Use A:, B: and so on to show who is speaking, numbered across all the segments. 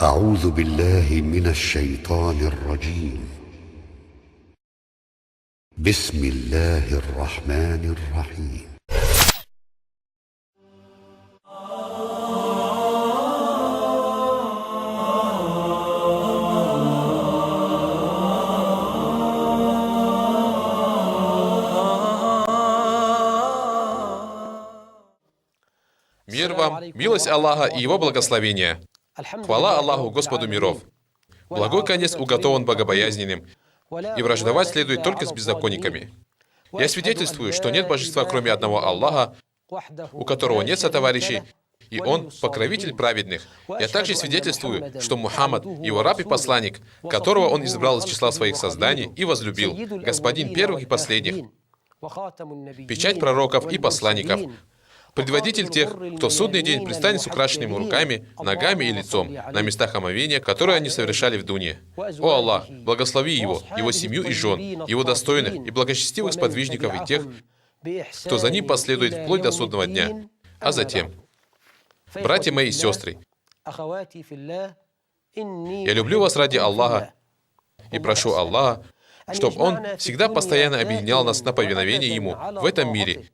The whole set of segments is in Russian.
A: أعوذ بالله من الشيطان الرجيم. بسم الله الرحمن الرحيم.
B: Мир вам, милость Аллаха и Его благословение. Хвала Аллаху, Господу миров. Благой конец уготован богобоязненным, и враждовать следует только с беззаконниками. Я свидетельствую, что нет божества, кроме одного Аллаха, у которого нет сотоварищей, и Он покровитель праведных. Я также свидетельствую, что Мухаммад, его раб и посланник, которого Он избрал из числа своих созданий и возлюбил, господин первых и последних, печать пророков и посланников, предводитель тех, кто в судный день предстанет с украшенными руками, ногами и лицом на местах омовения, которые они совершали в Дуне. О Аллах, благослови его, его семью и жен, его достойных и благочестивых сподвижников и тех, кто за ним последует вплоть до судного дня. А затем, братья мои и сестры, я люблю вас ради Аллаха и прошу Аллаха, чтобы Он всегда постоянно объединял нас на повиновение Ему в этом мире,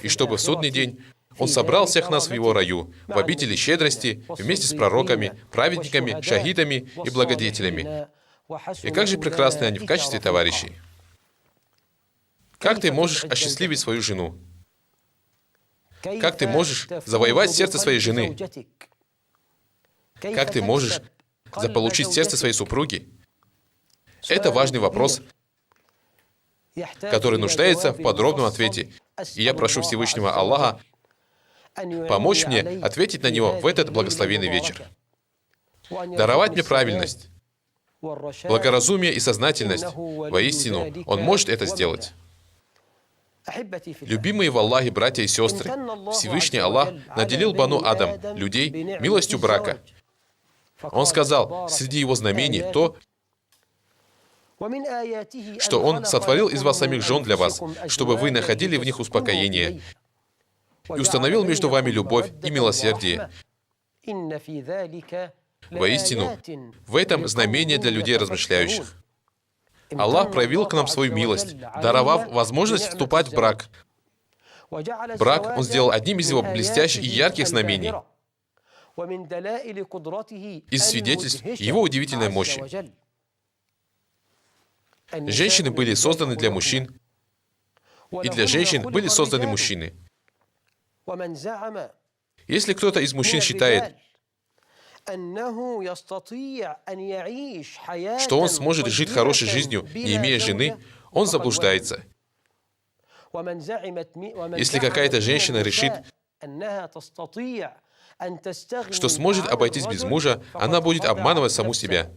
B: и чтобы в судный день Он собрал всех нас в Его раю, в обители щедрости, вместе с пророками, праведниками, шахидами и благодетелями. И как же прекрасны они в качестве товарищей. Как ты можешь осчастливить свою жену? Как ты можешь завоевать сердце своей жены? Как ты можешь заполучить сердце своей супруги? Это важный вопрос, который нуждается в подробном ответе. И я прошу Всевышнего Аллаха помочь мне ответить на него в этот благословенный вечер. Даровать мне правильность, благоразумие и сознательность. Воистину, Он может это сделать. Любимые в Аллахе братья и сестры, Всевышний Аллах наделил Бану Адам, людей, милостью брака. Он сказал, среди Его знамений то, что Он сотворил из вас самих жен для вас, чтобы вы находили в них успокоение, и установил между вами любовь и милосердие. Воистину, в этом знамение для людей размышляющих. Аллах проявил к нам свою милость, даровав возможность вступать в брак. Брак Он сделал одним из Его блестящих и ярких знамений, из свидетельств Его удивительной мощи. Женщины были созданы для мужчин, и для женщин были созданы мужчины. Если кто-то из мужчин считает, что он сможет жить хорошей жизнью, не имея жены, он заблуждается. Если какая-то женщина решит, что сможет обойтись без мужа, она будет обманывать саму себя.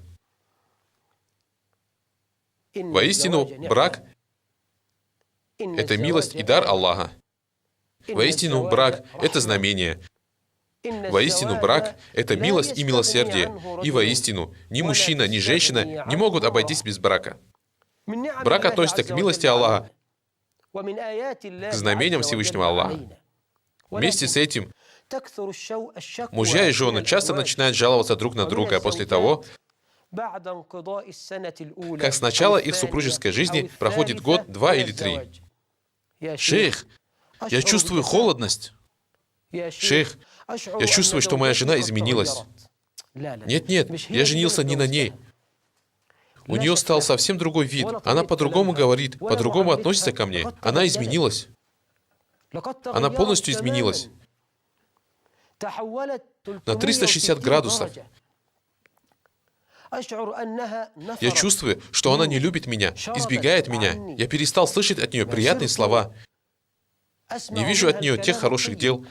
B: Воистину, брак — это милость и дар Аллаха. Воистину, брак — это знамение. Воистину, брак — это милость и милосердие. И воистину, ни мужчина, ни женщина не могут обойтись без брака. Брак относится к милости Аллаха, к знамениям Всевышнего Аллаха. Вместе с этим, мужья и жены часто начинают жаловаться друг на друга после того, как с начала их супружеской жизни проходит год, 2 или 3. «Шейх, я чувствую холодность. Шейх, я чувствую, что моя жена изменилась. Нет, я женился не на ней. У нее стал совсем другой вид. Она по-другому говорит, по-другому относится ко мне. Она изменилась. Она полностью изменилась. На 360 градусов. Я чувствую, что она не любит меня, избегает меня. Я перестал слышать от нее приятные слова. Не вижу от нее тех хороших дел,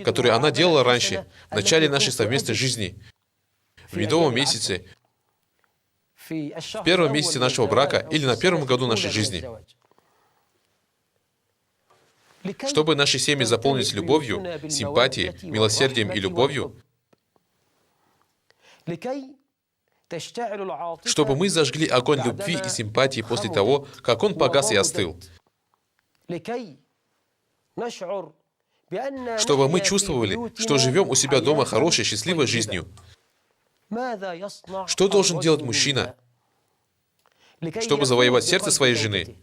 B: которые она делала раньше, в начале нашей совместной жизни, в медовом месяце, в первом месяце нашего брака или на первом году нашей жизни. Чтобы наши семьи заполнились любовью, симпатией, милосердием и любовью, чтобы мы зажгли огонь любви и симпатии после того, как он погас и остыл, чтобы мы чувствовали, что живем у себя дома хорошей, счастливой жизнью. Что должен делать мужчина, чтобы завоевать сердце своей жены?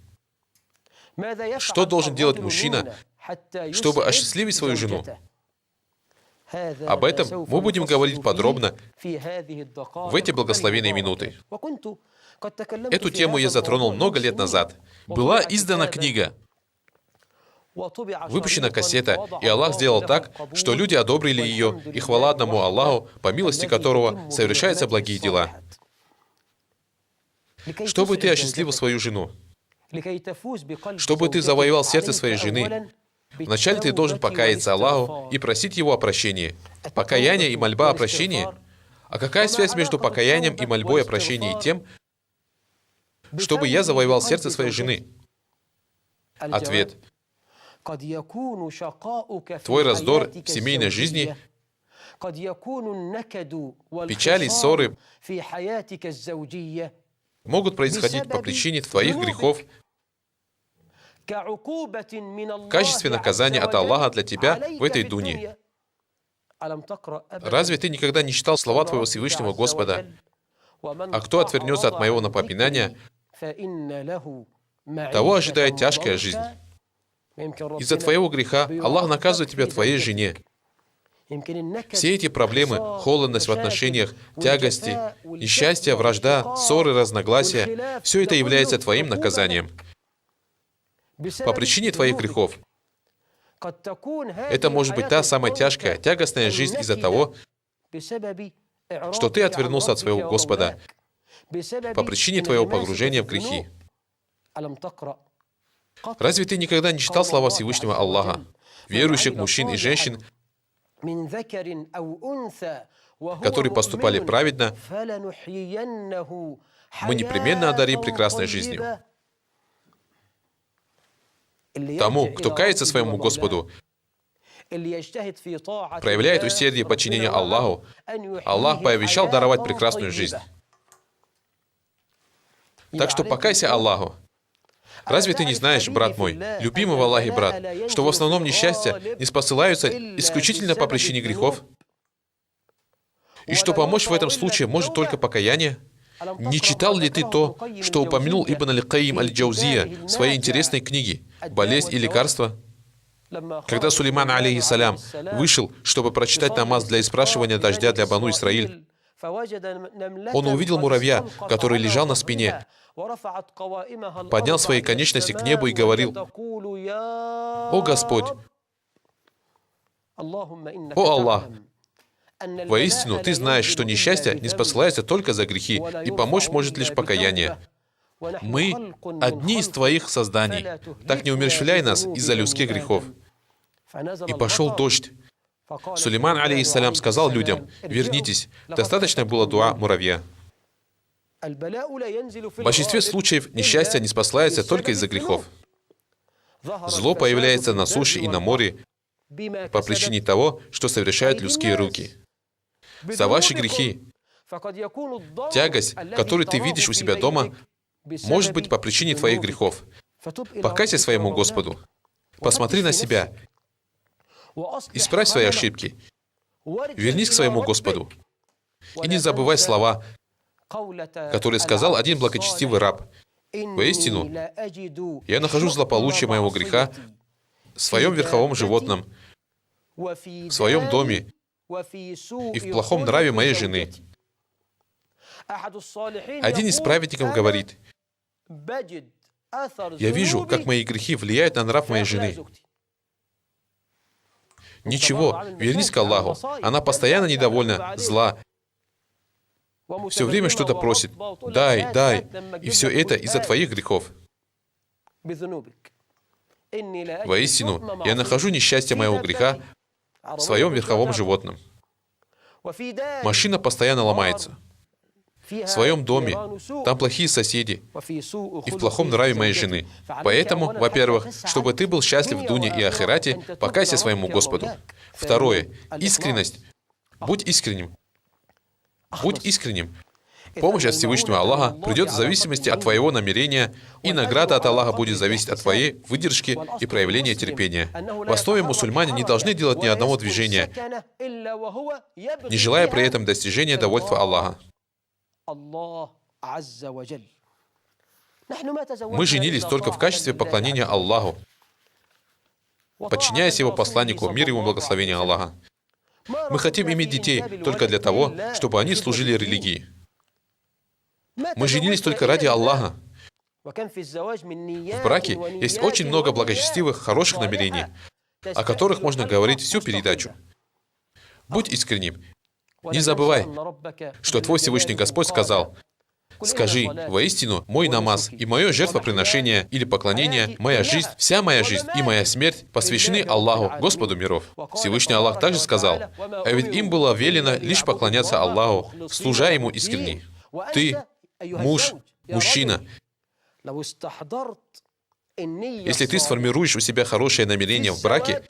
B: Что должен делать мужчина, чтобы осчастливить свою жену? Об этом мы будем говорить подробно в эти благословенные минуты. Эту тему я затронул много лет назад. Была издана книга, выпущена кассета, и Аллах сделал так, что люди одобрили ее, и хвала одному Аллаху, по милости которого совершаются благие дела. Чтобы ты осчастливил свою жену, чтобы ты завоевал сердце своей жены, вначале ты должен покаяться Аллаху и просить Его о прощении. Покаяние и мольба о прощении. А какая связь между покаянием и мольбой о прощении и тем, чтобы я завоевал сердце своей жены? Ответ. Твой раздор в семейной жизни, печали, ссоры могут происходить по причине твоих грехов в качестве наказания от Аллаха для тебя в этой дуне. Разве ты никогда не читал слова твоего Всевышнего Господа? А кто отвернется от моего напоминания, того ожидает тяжкая жизнь. Из-за твоего греха Аллах наказывает тебя твоей жене. Все эти проблемы, холодность в отношениях, тягости, несчастье, вражда, ссоры, разногласия, все это является твоим наказанием. По причине твоих грехов. Это может быть та самая тяжкая, тягостная жизнь из-за того, что ты отвернулся от своего Господа, по причине твоего погружения в грехи. Разве ты никогда не читал слова Всевышнего Аллаха, верующих мужчин и женщин, которые поступали праведно, мы непременно одарим прекрасной жизнью? Тому, кто кается своему Господу, проявляет усердие подчинения Аллаху, Аллах пообещал даровать прекрасную жизнь. Так что покайся Аллаху. Разве ты не знаешь, брат мой, любимый в Аллахе брат, что в основном несчастья не спосылаются исключительно по причине грехов? И что помочь в этом случае может только покаяние? Не читал ли ты то, что упомянул Ибн аль-Каим аль-Джаузия в своей интересной книге «Болезнь и лекарство»? Когда Сулейман, алейхиссалям, вышел, чтобы прочитать намаз для испрашивания дождя для Бану Исраиль, он увидел муравья, который лежал на спине, поднял свои конечности к небу и говорил: «О Господь! О Аллах! Воистину, Ты знаешь, что несчастье не спосылается только за грехи, и помочь может лишь покаяние. Мы одни из Твоих созданий. Так не умерщвляй нас из-за людских грехов». И пошел дождь. Сулейман, алейхиссалям, сказал людям: «Вернитесь, достаточно было дуа муравья». В большинстве случаев несчастье не спосылается только из-за грехов. Зло появляется на суше и на море по причине того, что совершают людские руки. За ваши грехи, тягость, которую ты видишь у себя дома, может быть по причине твоих грехов. Покайся своему Господу. Посмотри на себя. Исправь свои ошибки. Вернись к своему Господу. И не забывай слова, которые сказал один благочестивый раб: «Воистину, я нахожу злополучие моего греха в своем верховом животном, в своем доме и в плохом нраве моей жены. Один из праведников говорит: я вижу, как мои грехи влияют на нрав моей жены. Ничего, вернись к Аллаху. Она постоянно недовольна, зла. Все время что-то просит. Дай, дай. И все это из-за твоих грехов. Воистину, я нахожу несчастье моего греха в своем верховом животном. Машина постоянно ломается. В своем доме, там плохие соседи, и в плохом нраве моей жены. Поэтому, во-первых, чтобы ты был счастлив в дуне и ахирате, покайся своему Господу. Второе, искренность. Будь искренним. Будь искренним. Помощь от Всевышнего Аллаха придет в зависимости от твоего намерения, и награда от Аллаха будет зависеть от твоей выдержки и проявления терпения. В основе мусульмане не должны делать ни одного движения, не желая при этом достижения довольства Аллаха. Мы женились только в качестве поклонения Аллаху, подчиняясь Его посланнику, мир Ему, благословение Аллаха. Мы хотим иметь детей только для того, чтобы они служили религии. Мы женились только ради Аллаха. В браке есть очень много благочестивых, хороших намерений, о которых можно говорить всю передачу. Будь искренним. Не забывай, что твой Всевышний Господь сказал: скажи, воистину, мой намаз и мое жертвоприношение или поклонение, моя жизнь, вся моя жизнь и моя смерть посвящены Аллаху, Господу миров. Всевышний Аллах также сказал: а ведь им было велено лишь поклоняться Аллаху, служа Ему искренне. Ты, муж, мужчина, если ты сформируешь у себя хорошее намерение в браке,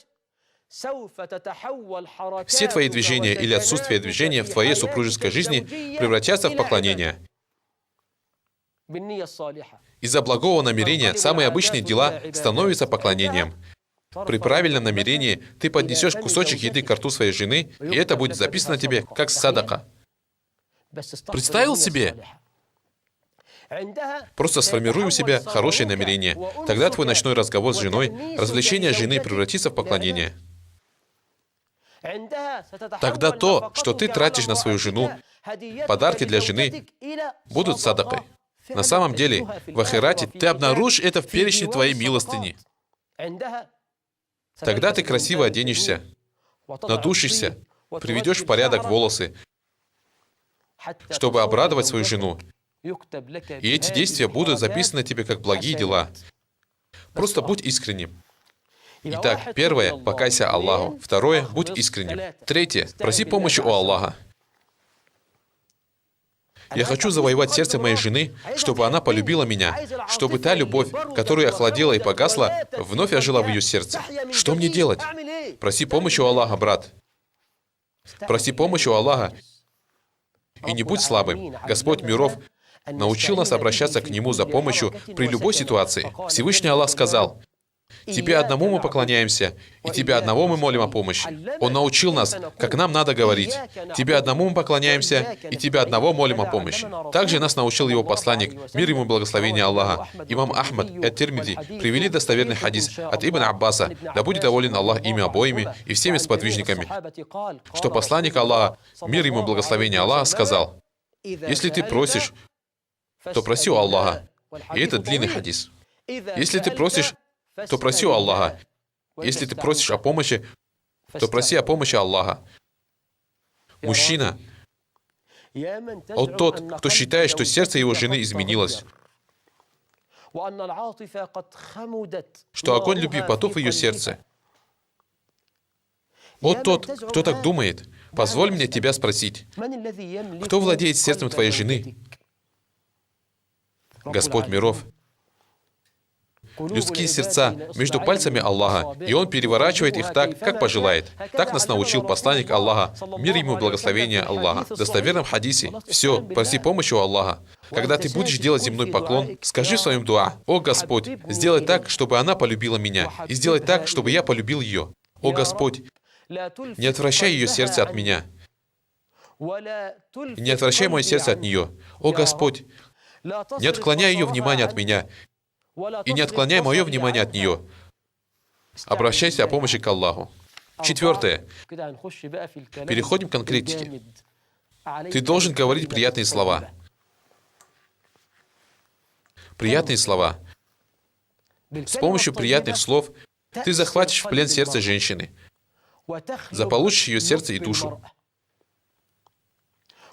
B: все твои движения или отсутствие движения в твоей супружеской жизни превратятся в поклонение. Из-за благого намерения самые обычные дела становятся поклонением. При правильном намерении ты поднесешь кусочек еды к рту своей жены, и это будет записано тебе как садака. Представил себе? Просто сформируй у себя хорошее намерение. Тогда твой ночной разговор с женой, развлечение жены превратится в поклонение. Тогда то, что ты тратишь на свою жену, подарки для жены, будут садакой. На самом деле, в ахирате ты обнаружишь это в перечне твоей милостыни. Тогда ты красиво оденешься, надушишься, приведешь в порядок волосы, чтобы обрадовать свою жену. И эти действия будут записаны тебе как благие дела. Просто будь искренним. Итак, первое, покайся Аллаху. Второе, будь искренним. Третье, проси помощи у Аллаха. Я хочу завоевать сердце моей жены, чтобы она полюбила меня, чтобы та любовь, которая охладела и погасла, вновь ожила в ее сердце. Что мне делать? Проси помощи у Аллаха, брат. Проси помощи у Аллаха. И не будь слабым. Господь миров научил нас обращаться к Нему за помощью при любой ситуации. Всевышний Аллах сказал: «Тебе одному мы поклоняемся, и Тебе одного мы молим о помощи». Он научил нас, как нам надо говорить: «Тебе одному мы поклоняемся, и Тебя одного молим о помощи». Также нас научил Его посланник, мир Ему, благословение Аллаха. Имам Ахмад и Ат-Тирмизи привели достоверный хадис от Ибн Аббаса, да будет доволен Аллах ими обоими и всеми сподвижниками, что посланник Аллаха, мир Ему, благословение Аллаха, сказал: «Если ты просишь, то проси у Аллаха». И это длинный хадис. Если ты просишь, то проси у Аллаха. Если ты просишь о помощи, то проси о помощи Аллаха. Мужчина, он тот, кто считает, что сердце его жены изменилось, что огонь любви потух в ее сердце. Он тот, кто так думает. Позволь мне тебя спросить, кто владеет сердцем твоей жены? Господь миров. Людские сердца между пальцами Аллаха, и Он переворачивает их так, как пожелает. Так нас научил посланник Аллаха, мир Ему, благословение Аллаха. В достоверном хадисе: «Все, проси помощи у Аллаха. Когда ты будешь делать земной поклон, скажи в своем дуа: «О Господь, сделай так, чтобы она полюбила меня, и сделай так, чтобы я полюбил ее. О Господь, не отвращай ее сердце от меня, и не отвращай мое сердце от нее. О Господь, не отклоняй ее внимание от меня, и не отклоняй мое внимание от нее». Обращайся о помощи к Аллаху. Четвертое. Переходим к конкретике. Ты должен говорить приятные слова. Приятные слова. С помощью приятных слов ты захватишь в плен сердце женщины, заполучишь ее сердце и душу.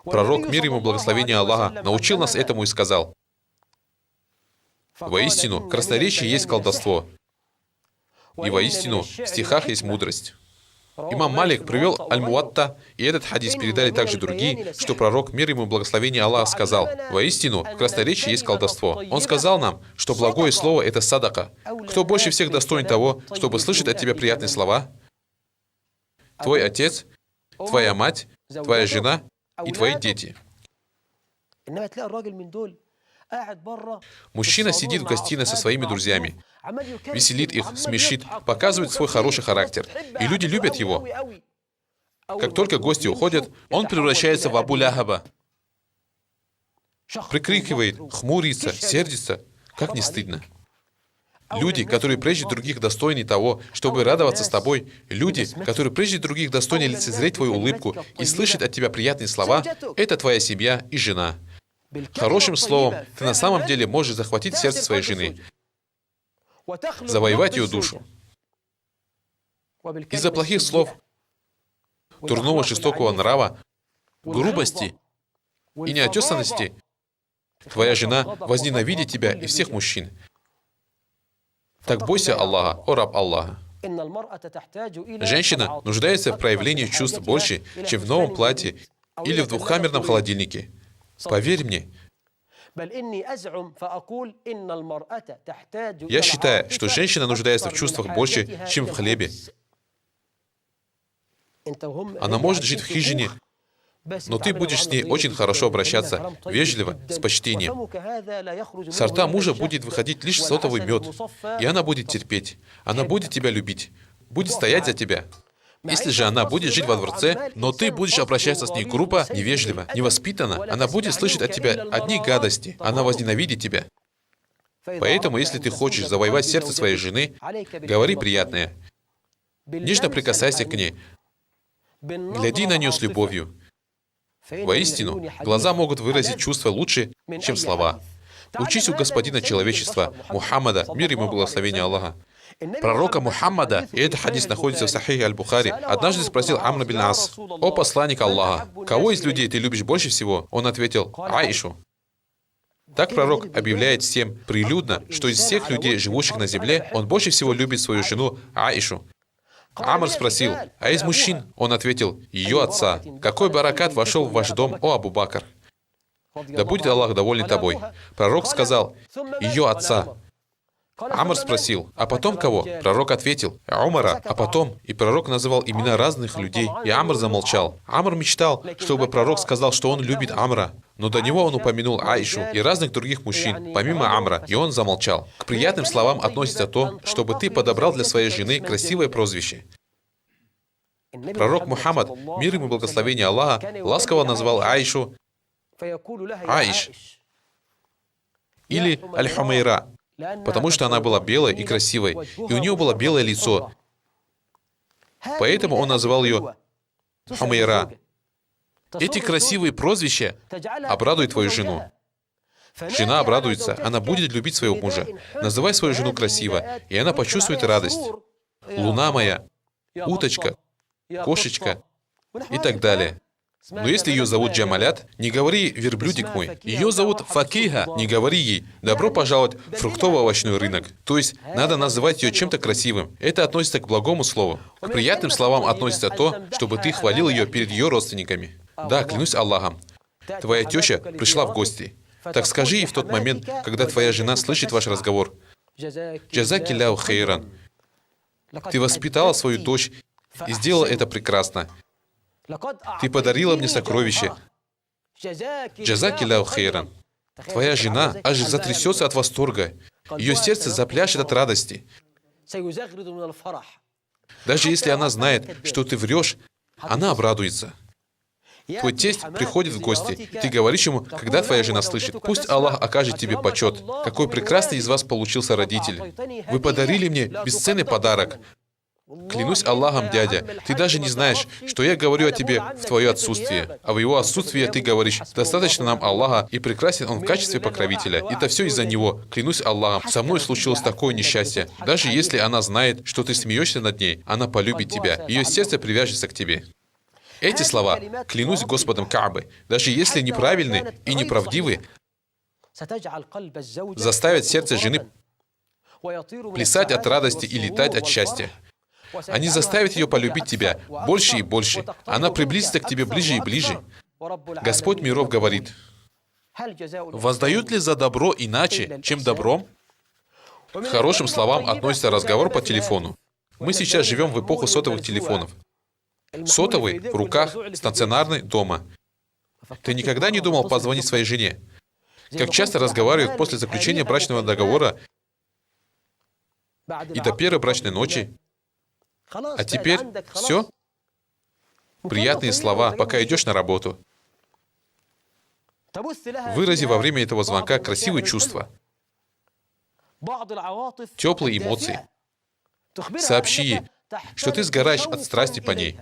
B: Пророк, мир ему, благословение Аллаха, научил нас этому и сказал: «Воистину, красноречие есть колдовство, и воистину, в стихах есть мудрость». Имам Малик привел Аль-Муатта, и этот хадис передали также другие, что пророк, мир ему, благословение Аллаха, сказал: «Воистину, в красноречии есть колдовство». Он сказал нам, что благое слово — это садака. Кто больше всех достоин того, чтобы слышать от тебя приятные слова? Твой отец, твоя мать, твоя жена и твои дети. Мужчина сидит в гостиной со своими друзьями, веселит их, смешит, показывает свой хороший характер. И люди любят его. Как только гости уходят, он превращается в Абу Ляхаба. Прикрикивает, хмурится, сердится. Как не стыдно. Люди, которые прежде других достойны того, чтобы радоваться с тобой, люди, которые прежде других достойны лицезреть твою улыбку и слышать от тебя приятные слова, это твоя семья и жена. Хорошим словом ты на самом деле можешь захватить сердце своей жены, завоевать ее душу. Из-за плохих слов, дурного жестокого нрава, грубости и неотесанности твоя жена возненавидит тебя и всех мужчин. Так бойся Аллаха, о раб Аллаха. Женщина нуждается в проявлении чувств больше, чем в новом платье или в двухкамерном холодильнике. Поверь мне. Я считаю, что женщина нуждается в чувствах больше, чем в хлебе. Она может жить в хижине, но ты будешь с ней очень хорошо обращаться, вежливо, с почтением. Со рта мужа будет выходить лишь сотовый мед, и она будет терпеть. Она будет тебя любить, будет стоять за тебя. Если же она будет жить во дворце, но ты будешь обращаться с ней грубо, невежливо, невоспитанно, она будет слышать от тебя одни гадости, она возненавидит тебя. Поэтому, если ты хочешь завоевать сердце своей жены, говори приятное. Нежно прикасайся к ней, гляди на нее с любовью. Воистину, глаза могут выразить чувства лучше, чем слова. Учись у господина человечества, Мухаммада, мир ему, благословение Аллаха. Пророка Мухаммада, и этот хадис находится в Сахихе Аль-Бухари, однажды спросил Амр бин Ас: «О посланник Аллаха, кого из людей ты любишь больше всего?» Он ответил: «Аишу». Так пророк объявляет всем прилюдно, что из всех людей, живущих на земле, он больше всего любит свою жену Аишу. Амр спросил: «А из мужчин?» Он ответил: «Ее отца. Какой баракат вошел в ваш дом, о Абу Бакр? Да будет Аллах доволен тобой». Пророк сказал: «Ее отца». Амр спросил: «А потом кого?» Пророк ответил: «Умара, а потом». И пророк называл имена разных людей, и Амр замолчал. Амр мечтал, чтобы пророк сказал, что он любит Амра, но до него он упомянул Аишу и разных других мужчин, помимо Амра, и он замолчал. К приятным словам относится то, чтобы ты подобрал для своей жены красивое прозвище. Пророк Мухаммад, мир ему, благословение Аллаха, ласково назвал Аишу Аиш или Аль-Хумейра, потому что она была белой и красивой, и у нее было белое лицо. Поэтому он назвал ее Хумейра. Эти красивые прозвища обрадуют твою жену. Жена обрадуется, она будет любить своего мужа. Называй свою жену красиво, и она почувствует радость. Луна моя, уточка, кошечка и так далее. Но если ее зовут Джамалят, не говори «верблюдик мой». Ее зовут Факиха, не говори ей «добро пожаловать в фруктово-овощной рынок». То есть надо называть ее чем-то красивым. Это относится к благому слову. К приятным словам относится то, чтобы ты хвалил ее перед ее родственниками. Да, клянусь Аллахом, твоя теща пришла в гости. Так скажи ей в тот момент, когда твоя жена слышит ваш разговор: «Джазакилляху хейран». Ты воспитала свою дочь и сделала это прекрасно. Ты подарила мне сокровище. Джазакилляху хейран. Твоя жена аж затрясется от восторга. Ее сердце запляшет от радости. Даже если она знает, что ты врешь, она обрадуется. Твой тесть приходит в гости. Ты говоришь ему, когда твоя жена слышит: «Пусть Аллах окажет тебе почет. Какой прекрасный из вас получился родитель. Вы подарили мне бесценный подарок. Клянусь Аллахом, дядя, ты даже не знаешь, что я говорю о тебе в твое отсутствие, а в его отсутствие ты говоришь: достаточно нам Аллаха, и прекрасен он в качестве покровителя. Это все из-за него. Клянусь Аллахом, со мной случилось такое несчастье. Даже если она знает, что ты смеешься над ней, она полюбит тебя, ее сердце привяжется к тебе. Эти слова, клянусь Господом Каабы, даже если неправильны и неправдивы, заставят сердце жены плясать от радости и летать от счастья. Они заставят ее полюбить тебя больше и больше. Она приблизится к тебе ближе и ближе. Господь миров говорит: воздают ли за добро иначе, чем добром? К хорошим словам относится разговор по телефону. Мы сейчас живем в эпоху сотовых телефонов. Сотовый в руках, стационарный дома. Ты никогда не думал позвонить своей жене? Как часто разговаривают после заключения брачного договора и до первой брачной ночи? А теперь все? Приятные слова, пока идешь на работу. Вырази во время этого звонка красивые чувства, теплые эмоции. Сообщи ей, что ты сгораешь от страсти по ней,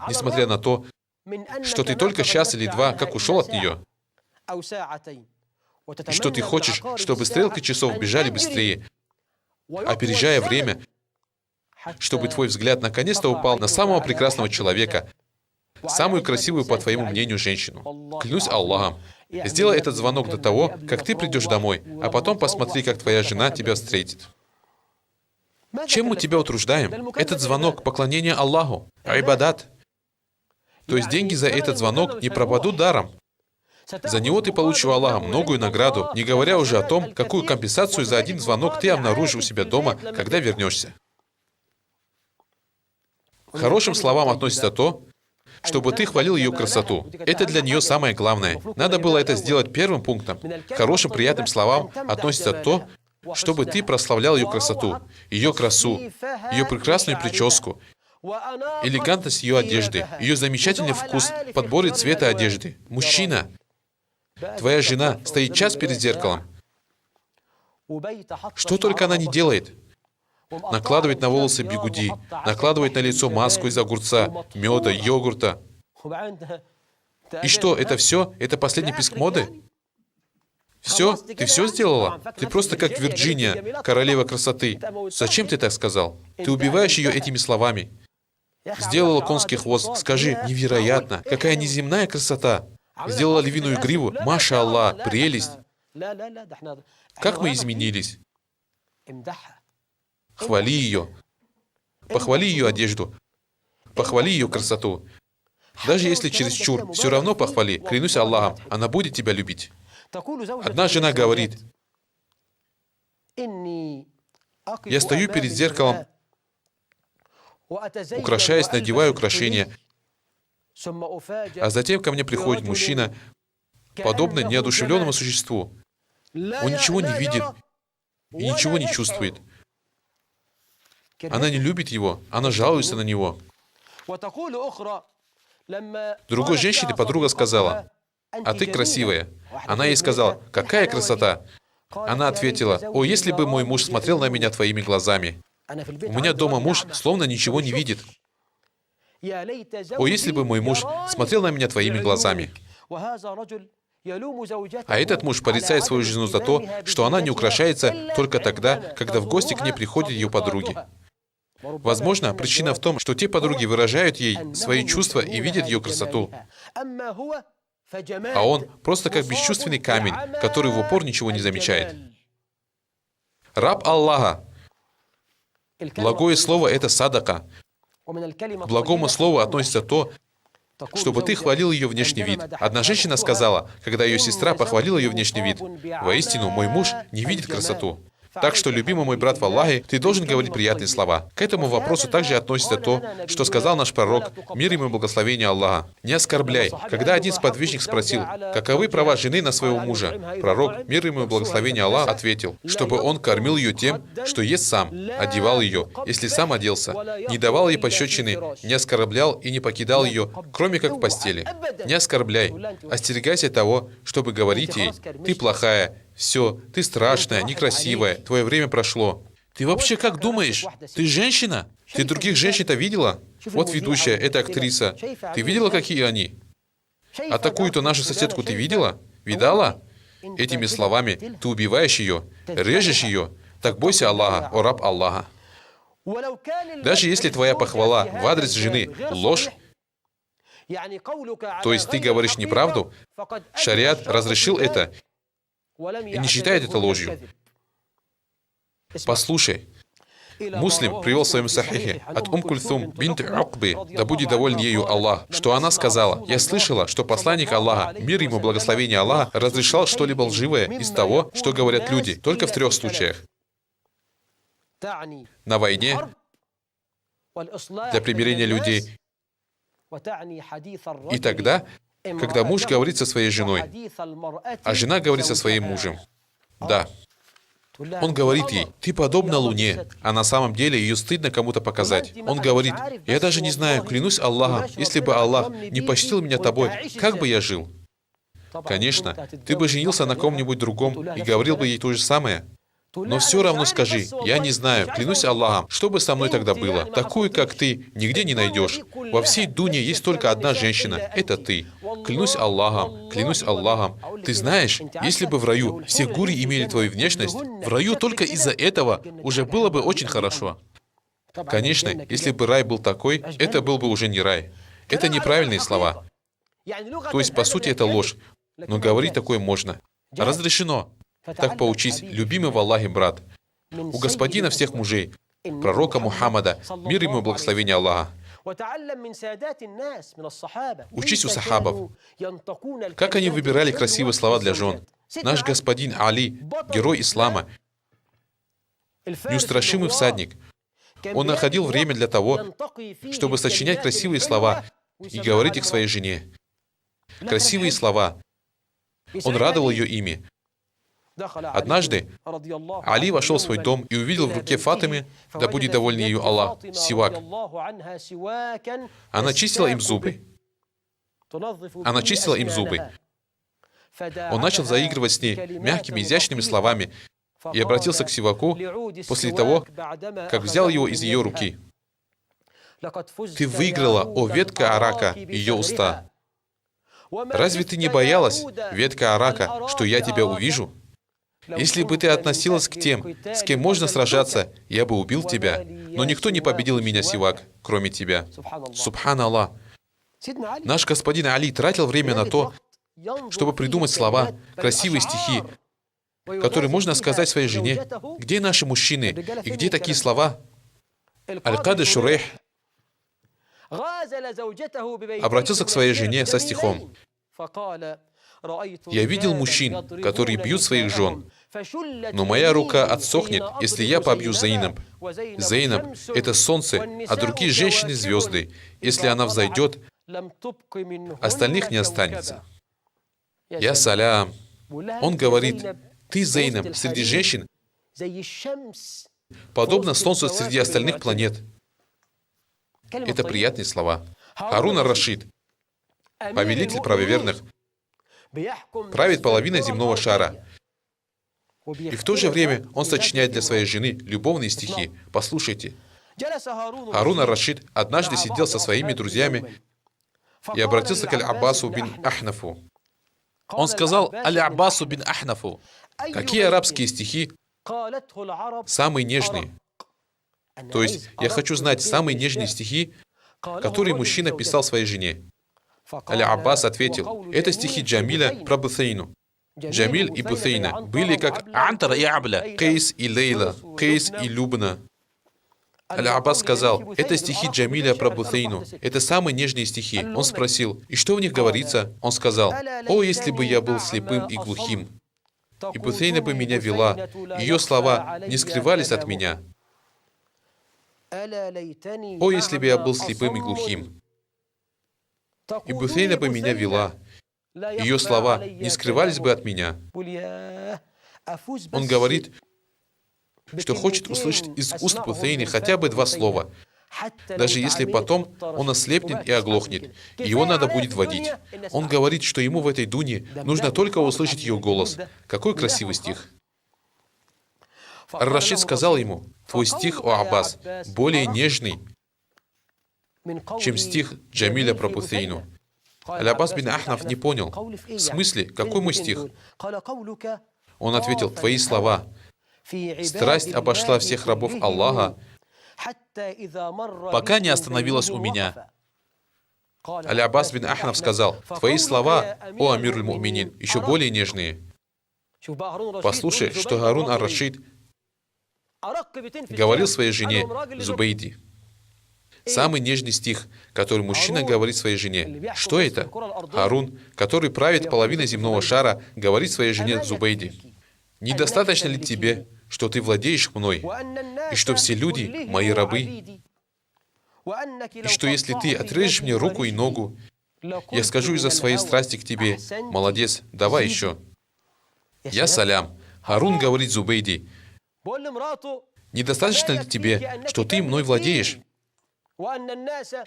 B: несмотря на то, что ты только час или два как ушел от нее, и что ты хочешь, чтобы стрелки часов бежали быстрее, опережая время, чтобы твой взгляд наконец-то упал на самого прекрасного человека, самую красивую, по твоему мнению, женщину. Клянусь Аллахом, сделай этот звонок до того, как ты придешь домой, а потом посмотри, как твоя жена тебя встретит. Чем мы тебя утруждаем? Этот звонок — поклонение Аллаху, айбадат. То есть деньги за этот звонок не пропадут даром. За него ты получишь у Аллаха многую награду, не говоря уже о том, какую компенсацию за один звонок ты обнаружишь у себя дома, когда вернешься. К хорошим словам относится то, чтобы ты хвалил ее красоту. Это для нее самое главное. Надо было это сделать первым пунктом. К хорошим приятным словам относится то, чтобы ты прославлял ее красоту, ее красу, ее прекрасную прическу, элегантность ее одежды, ее замечательный вкус в подборе цвета одежды. Мужчина, твоя жена стоит час перед зеркалом. Что только она не делает. Накладывает на волосы бигуди, накладывает на лицо маску из огурца, меда, йогурта. И что, это все? Это последний писк моды? Все? Ты все сделала? Ты просто как Вирджиния, королева красоты. Зачем ты так сказал? Ты убиваешь ее этими словами. Сделала конский хвост. Скажи: невероятно, какая неземная красота. Сделала львиную гриву. Маша Аллах, прелесть. Как мы изменились. Хвали ее. Похвали ее одежду. Похвали ее красоту. Даже если чересчур, все равно похвали. Клянусь Аллахом, она будет тебя любить. Одна жена говорит: я стою перед зеркалом, украшаясь, надеваю украшения, а затем ко мне приходит мужчина, подобный неодушевленному существу. Он ничего не видит и ничего не чувствует. Она не любит его, она жалуется на него. Другой женщине подруга сказала: а ты красивая. Она ей сказала: какая красота. Она ответила: о, если бы мой муж смотрел на меня твоими глазами. У меня дома муж словно ничего не видит. О, если бы мой муж смотрел на меня твоими глазами. А этот муж порицает свою жену за то, что она не украшается только тогда, когда в гости к ней приходят ее подруги. Возможно, причина в том, что те подруги выражают ей свои чувства и видят ее красоту. А он просто как бесчувственный камень, который в упор ничего не замечает. Раб Аллаха. Благое слово — это садака. К благому слову относится то, чтобы ты хвалил ее внешний вид. Одна женщина сказала, когда ее сестра похвалила ее внешний вид: воистину, мой муж не видит красоту. Так что, любимый мой брат в Аллахе, ты должен говорить приятные слова. К этому вопросу также относится то, что сказал наш пророк, мир ему и благословение Аллаха: не оскорбляй. Когда один сподвижник спросил, каковы права жены на своего мужа, пророк, мир ему и благословение Аллаха, ответил, чтобы он кормил ее тем, что ест сам, одевал ее, если сам оделся, не давал ей пощечины, не оскорблял и не покидал ее, кроме как в постели. Не оскорбляй. Остерегайся того, чтобы говорить ей: ты плохая, все, ты страшная, некрасивая, твое время прошло. Ты вообще как думаешь? Ты женщина? Ты других женщин-то видела? Вот ведущая, эта актриса. Ты видела, какие они? А такую-то нашу соседку ты видела? Видала? Этими словами ты убиваешь ее, режешь ее. Так бойся Аллаха, о раб Аллаха. Даже если твоя похвала в адрес жены ложь, то есть ты говоришь неправду, шариат разрешил это и не считает это ложью. Послушай, Муслим привел в своем сахихе от Кульсум бинт Укбы, да будет доволен ею Аллах, что она сказала: «Я слышала, что посланник Аллаха, мир ему, благословение Аллаха, разрешал что-либо лживое из того, что говорят люди, только в 3 случаях. На войне, для примирения людей, и тогда, когда муж говорит со своей женой, а жена говорит со своим мужем». Да. Он говорит ей: «Ты подобна луне», а на самом деле ее стыдно кому-то показать. Он говорит: «Я даже не знаю, клянусь Аллахом, если бы Аллах не почтил меня тобой, как бы я жил?» Конечно, ты бы женился на ком-нибудь другом и говорил бы ей то же самое. Но все равно скажи: «Я не знаю, клянусь Аллахом, что бы со мной тогда было? Такую, как ты, нигде не найдешь. Во всей дуне есть только одна женщина, это ты. Клянусь Аллахом, клянусь Аллахом. Ты знаешь, если бы в раю все гури имели твою внешность, в раю только из-за этого уже было бы очень хорошо». Конечно, если бы рай был такой, это был бы уже не рай. Это неправильные слова. То есть, по сути, это ложь. Но говорить такое можно. Разрешено. Так поучись, любимый в Аллахе брат, у господина всех мужей, пророка Мухаммада, мир ему и благословение Аллаха. Учись у сахабов, как они выбирали красивые слова для жен. Наш господин Али, герой ислама, неустрашимый всадник, он находил время для того, чтобы сочинять красивые слова и говорить их своей жене. Красивые слова. Он радовал ее ими. Однажды Али вошел в свой дом и увидел в руке Фатимы, да будет доволен ею Аллах, сивак. Она чистила им зубы. Она чистила им зубы. Он начал заигрывать с ней мягкими, изящными словами и обратился к сиваку после того, как взял его из ее руки. «Ты выиграла, о ветка арака, ее уста. Разве ты не боялась, ветка арака, что я тебя увижу? Если бы ты относилась к тем, с кем можно сражаться, я бы убил тебя, но никто не победил меня, сивак, кроме тебя». Субхан Аллах. Наш господин Али тратил время на то, чтобы придумать слова, красивые стихи, которые можно сказать своей жене. Где наши мужчины? И где такие слова? Аль-Кады Шурейх обратился к своей жене со стихом: «Я видел мужчин, которые бьют своих жен, но моя рука отсохнет, если я побью Зейнаб. Зейнаб — это солнце, а другие женщины — звезды. Если она взойдет, остальных не останется». Я салям. Он говорит: ты, Зейнаб, среди женщин, подобно солнцу среди остальных планет. Это приятные слова. Харун ар-Рашид, повелитель правоверных, правит половиной земного шара. И в то же время он сочиняет для своей жены любовные стихи. Послушайте. Харун ар-Рашид однажды сидел со своими друзьями и обратился к Аль-Аббасу бин Ахнафу. Он сказал Аль-Аббасу бин Ахнафу: какие арабские стихи самые нежные? То есть, я хочу знать самые нежные стихи, которые мужчина писал своей жене. Аль-Аббас ответил: это стихи Джамиля про Бусейну. Джамиль и Бусейна были как Антара и Абля, Кейс и Лейла, Кейс и Любна. Аль-Аббас сказал: это стихи Джамиля про Бусейну. Это самые нежные стихи. Он спросил: и что в них говорится? Он сказал: о, если бы я был слепым и глухим, и Бусейна бы меня вела, ее слова не скрывались от меня. О, если бы я был слепым и глухим, и Бусейна бы меня вела, ее слова не скрывались бы от меня. Он говорит, что хочет услышать из уст Бусейны хотя бы 2 слова, даже если потом он ослепнет и оглохнет, и его надо будет водить. Он говорит, что ему в этой дуне нужно только услышать ее голос. Какой красивый стих. Ар-Рашид сказал ему: «Твой стих, о Аббас, более нежный, чем стих Джамиля про Бутейну». Аль-Аббас бин Ахнаф не понял. В смысле, какой мой стих? Он ответил: «Твои слова. Страсть обошла всех рабов Аллаха, пока не остановилась у меня». Аль-Аббас бин Ахнаф сказал: «Твои слова, о Амир аль-Муминин, еще более нежные». Послушай, что Харун ар-Рашид говорил своей жене Зубейди. Самый нежный стих, который мужчина говорит своей жене. Что это? Харун, который правит половиной земного шара, говорит своей жене Зубейди: «Недостаточно ли тебе, что ты владеешь мной, и что все люди — мои рабы, и что если ты отрежешь мне руку и ногу, я скажу из-за своей страсти к тебе: молодец, давай еще». Я салям. Харун говорит Зубейди: «Недостаточно ли тебе, что ты мной владеешь,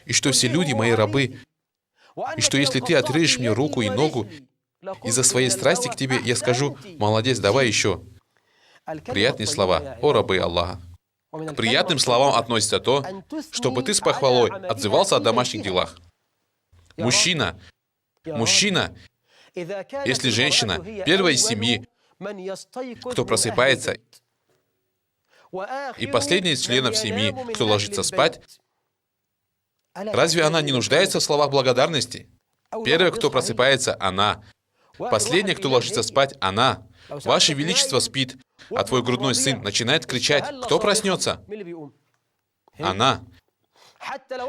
B: и что все люди — мои рабы, и что если ты отрежешь мне руку и ногу, из-за своей страсти к тебе я скажу: молодец, давай еще». Приятные слова, о рабы Аллаха. К приятным словам относится то, чтобы ты с похвалой отзывался о домашних делах. Мужчина, если женщина первая из семьи, кто просыпается, и последняя из членов семьи, кто ложится спать, разве она не нуждается в словах благодарности? Первая, кто просыпается, она. Последняя, кто ложится спать, она. Ваше Величество спит, а твой грудной сын начинает кричать: «Кто проснется?» Она.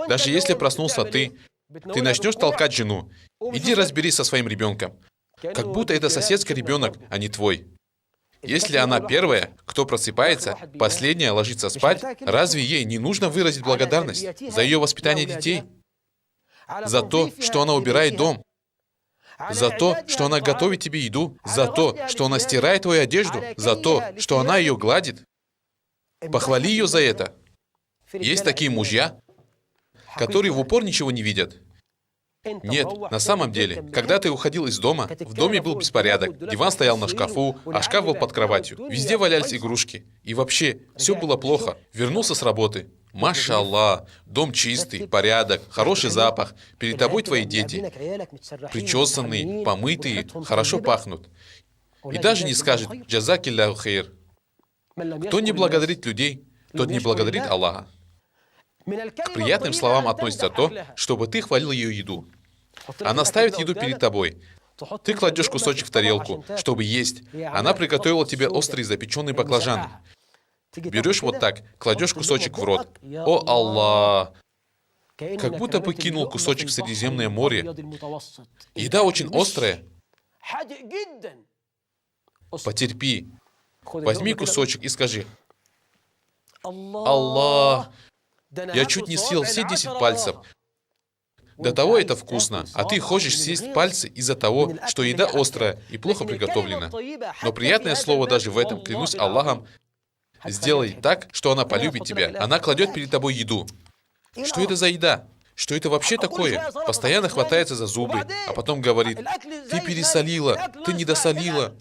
B: Даже если проснулся ты начнешь толкать жену: «Иди разберись со своим ребенком», как будто это соседский ребенок, а не твой. Если она первая, кто просыпается, последняя ложится спать, разве ей не нужно выразить благодарность за ее воспитание детей? За то, что она убирает дом? За то, что она готовит тебе еду? За то, что она стирает твою одежду? За то, что она ее гладит? Похвали ее за это. Есть такие мужья, которые в упор ничего не видят. Нет, на самом деле, когда ты уходил из дома, в доме был беспорядок, диван стоял на шкафу, а шкаф был под кроватью. Везде валялись игрушки. И вообще, все было плохо. Вернулся с работы. Маша Аллах, дом чистый, порядок, хороший запах. Перед тобой твои дети. Причесанные, помытые, хорошо пахнут. И даже не скажет «Джазакилляху хейр». Кто не благодарит людей, тот не благодарит Аллаха. К приятным словам относится то, чтобы ты хвалил ее еду. Она ставит еду перед тобой. Ты кладешь кусочек в тарелку, чтобы есть. Она приготовила тебе острые запеченные баклажаны. Берешь вот так, кладешь кусочек в рот. О Аллах! Как будто бы кинул кусочек в Средиземное море. Еда очень острая. Потерпи. Возьми кусочек и скажи: «Аллах! Я чуть не съел все 10 пальцев. До того это вкусно, а ты хочешь съесть пальцы из-за того, что еда острая и плохо приготовлена». Но приятное слово даже в этом, клянусь Аллахом, сделай так, что она полюбит тебя. Она кладет перед тобой еду. Что это за еда? Что это вообще такое? Постоянно хватается за зубы, а потом говорит: «Ты пересолила, ты недосолила,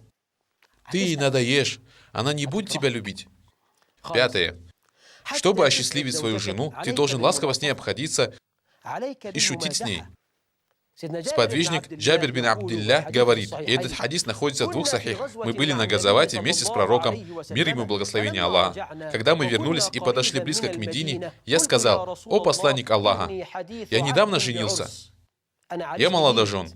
B: ты ей надоешь, она не будет тебя любить». Пятое. Чтобы осчастливить свою жену, ты должен ласково с ней обходиться и шутить с ней. Сподвижник Джабир бин Абдилля говорит, и этот хадис находится в 2 сахих: «Мы были на Газавате вместе с пророком, мир ему и благословение Аллаха. Когда мы вернулись и подошли близко к Медине, я сказал: «О посланник Аллаха, я недавно женился. Я молодожен».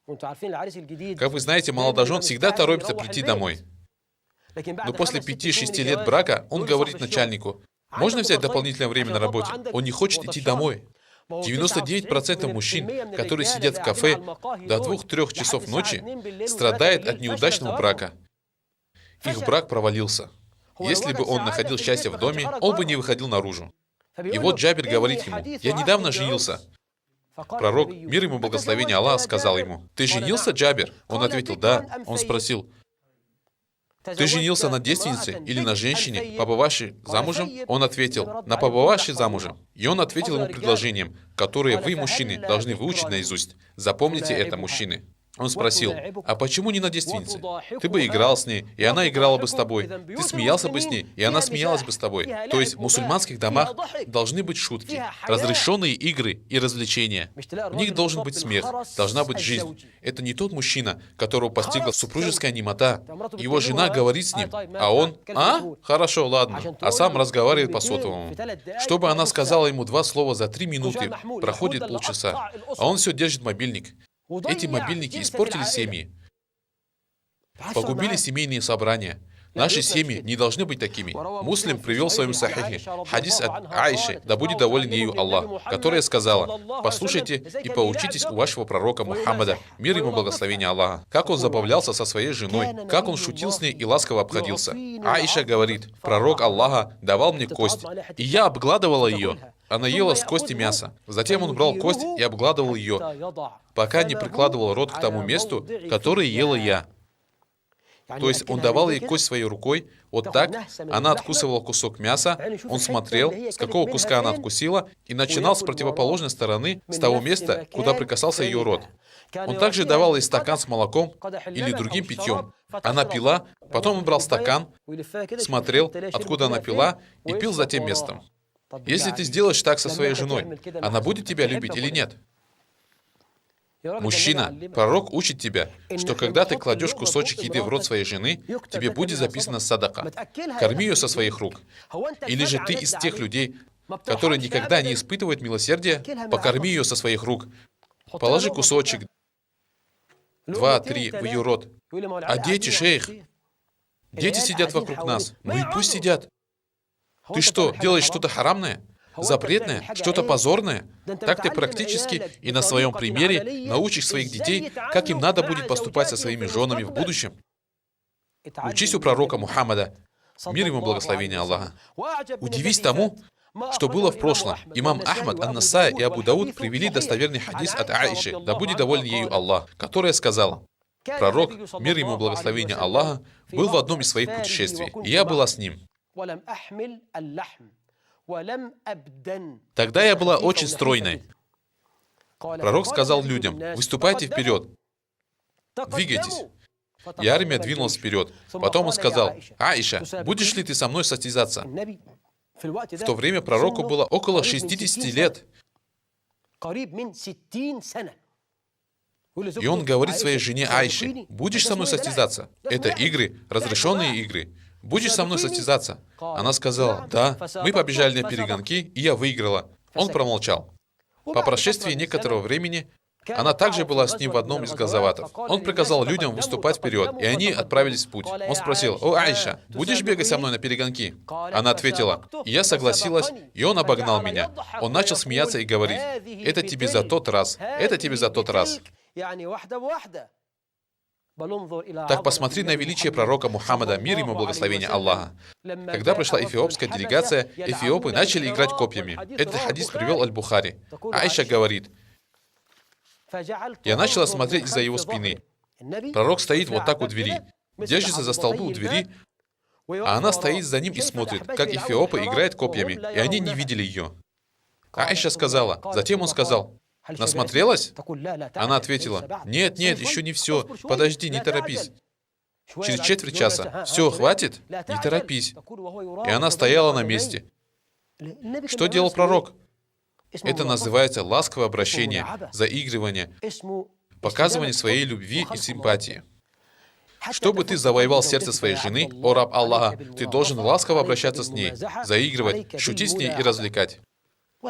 B: Как вы знаете, молодожен всегда торопится прийти домой. Но после 5-6 лет брака он говорит начальнику: «Можно взять дополнительное время на работе?» Он не хочет идти домой. 99% мужчин, которые сидят в кафе до 2-3 часов ночи, страдают от неудачного брака. Их брак провалился. Если бы он находил счастье в доме, он бы не выходил наружу. И вот Джабир говорит ему: «Я недавно женился». Пророк, мир ему и благословение Аллаха, сказал ему: «Ты женился, Джабир?» Он ответил: «Да». Он спросил: «Ты женился на девственнице или на женщине, побывавшей замужем?» Он ответил: «На побывавшей замужем». И он ответил ему предложением, которое вы, мужчины, должны выучить наизусть. Запомните это, мужчины. Он спросил: а почему не на девственнице? Ты бы играл с ней, и она играла бы с тобой. Ты смеялся бы с ней, и она смеялась бы с тобой. То есть в мусульманских домах должны быть шутки, разрешенные игры и развлечения. В них должен быть смех, должна быть жизнь. Это не тот мужчина, которого постигла супружеская немота. Его жена говорит с ним, а он: хорошо, ладно, а сам разговаривает по сотовому. Чтобы она сказала ему 2 слова за 3 минуты, проходит полчаса, а он все держит мобильник. Эти мобильники испортили семьи, погубили семейные собрания. Наши семьи не должны быть такими. Муслим привел в своем сахихе хадис от Аиши, да будет доволен ею Аллах, которая сказала: послушайте и поучитесь у вашего пророка Мухаммада, мир ему благословение Аллаха, как он забавлялся со своей женой, как он шутил с ней и ласково обходился. Аиша говорит: пророк Аллаха давал мне кость, и я обгладывала ее. Она ела с кости мяса. Затем он брал кость и обгладывал ее, пока не прикладывал рот к тому месту, которое ела я. То есть он давал ей кость своей рукой, вот так, она откусывала кусок мяса, он смотрел, с какого куска она откусила, и начинал с противоположной стороны, с того места, куда прикасался ее рот. Он также давал ей стакан с молоком или другим питьем. Она пила, потом он брал стакан, смотрел, откуда она пила, и пил за тем местом. Если ты сделаешь так со своей женой, она будет тебя любить или нет? Мужчина, пророк учит тебя, что когда ты кладешь кусочек еды в рот своей жены, тебе будет записано садака. Корми ее со своих рук. Или же ты из тех людей, которые никогда не испытывают милосердия, покорми ее со своих рук. Положи кусочек, 2-3 в ее рот. А дети, шейх? Дети сидят вокруг нас. Ну и пусть сидят. Ты что, делаешь что-то харамное? Запретное? Что-то позорное? Так ты практически и на своем примере научишь своих детей, как им надо будет поступать со своими женами в будущем. Учись у пророка Мухаммада, мир ему благословение Аллаха. Удивись тому, что было в прошлом. Имам Ахмад, Ан-Насай и Абу Дауд привели достоверный хадис от Аиши, да будет доволен ею Аллах, которая сказала: пророк, мир ему благословение Аллаха, был в одном из своих путешествий, и я была с ним. Тогда я была очень стройной. Пророк сказал людям: выступайте вперед, двигайтесь. И армия двинулась вперед. Потом он сказал: Аиша, будешь ли ты со мной состязаться? В то время пророку было около 60 лет. И он говорит своей жене Аише: будешь со мной состязаться? Это игры, разрешенные игры. Будешь со мной состязаться? Она сказала: да. Мы побежали на перегонки, и я выиграла. Он промолчал. По прошествии некоторого времени она также была с ним в одном из газоватов. Он приказал людям выступать вперед, и они отправились в путь. Он спросил: о, Аиша, будешь бегать со мной на перегонки? Она ответила: и я согласилась, и он обогнал меня. Он начал смеяться и говорить: это тебе за тот раз, это тебе за тот раз. Так посмотри на величие пророка Мухаммада, мир ему благословение Аллаха. Когда пришла эфиопская делегация, эфиопы начали играть копьями. Этот хадис привел Аль-Бухари. Аиша говорит: я начала смотреть из-за его спины. Пророк стоит вот так у двери, держится за столбу у двери, а она стоит за ним и смотрит, как эфиопы играют копьями, и они не видели ее. Аиша сказала, затем он сказал: насмотрелась? Она ответила: нет, нет, еще не все, подожди, не торопись. Через четверть часа: все, хватит? Не торопись. И она стояла на месте. Что делал пророк? Это называется ласковое обращение, заигрывание, показывание своей любви и симпатии. Чтобы ты завоевал сердце своей жены, о раб Аллаха, ты должен ласково обращаться с ней, заигрывать, шутить с ней и развлекать.